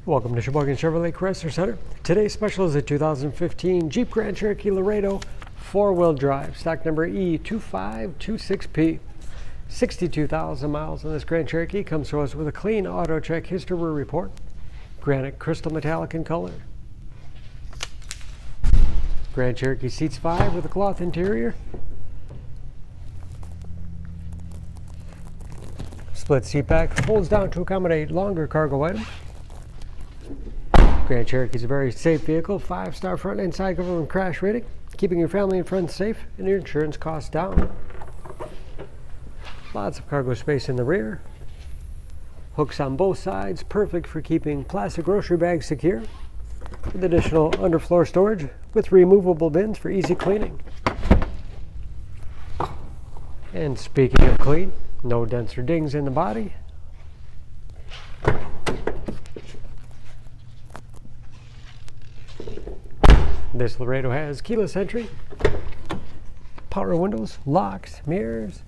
Welcome to Sheboygan Chevrolet Chrysler Center. Today's special is a 2015 Jeep Grand Cherokee Laredo 4-wheel drive, stock number E2526P. 62,000 miles on this Grand Cherokee. Comes to us with a clean auto check history report. Granite Crystal Metallic in color. Grand Cherokee seats 5 with a cloth interior. Split seat back, folds down to accommodate longer cargo items. Grand Cherokee is a very safe vehicle, 5-star front and side government crash rating, keeping your family and friends safe and your insurance costs down. Lots of cargo space in the rear. Hooks on both sides, perfect for keeping plastic grocery bags secure. With additional underfloor storage with removable bins for easy cleaning. And speaking of clean, no dents or dings in the body. This Laredo has keyless entry, power windows, locks, mirrors,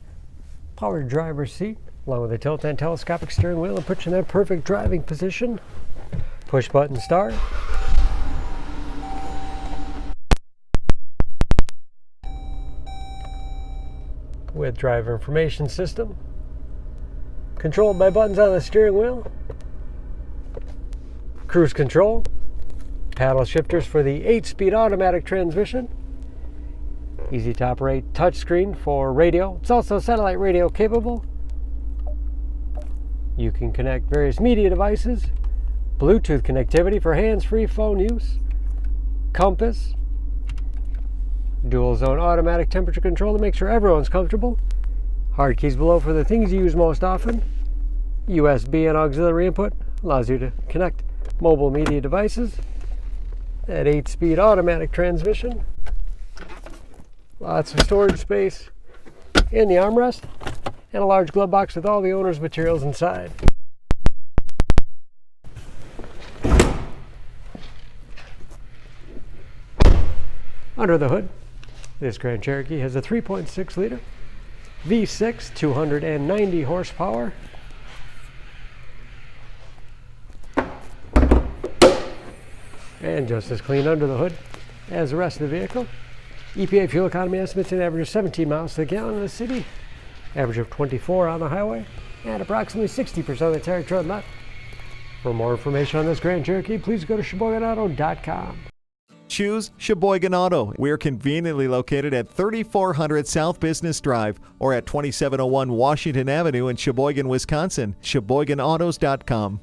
power driver's seat, along with a tilt and telescopic steering wheel, and puts you in that perfect driving position. Push button start. With driver information system, controlled by buttons on the steering wheel, cruise control, paddle shifters for the 8-speed automatic transmission, easy to operate touchscreen for radio. It's also satellite radio capable. You can connect various media devices, Bluetooth connectivity for hands-free phone use, compass, dual zone automatic temperature control to make sure everyone's comfortable. Hard keys below for the things you use most often. USB and auxiliary input allows you to connect mobile media devices. That 8-speed automatic transmission. Lots of storage space in the armrest, and a large glove box with all the owner's materials inside. Under the hood, this Grand Cherokee has a 3.6 liter V6, 290 horsepower. And just as clean under the hood as the rest of the vehicle. EPA fuel economy estimates an average of 17 miles to the gallon in the city, average of 24 on the highway, and approximately 60% of the tire tread left. For more information on this Grand Cherokee, please go to SheboyganAuto.com. Choose Sheboygan Auto. We're conveniently located at 3400 South Business Drive or at 2701 Washington Avenue in Sheboygan, Wisconsin. SheboyganAutos.com.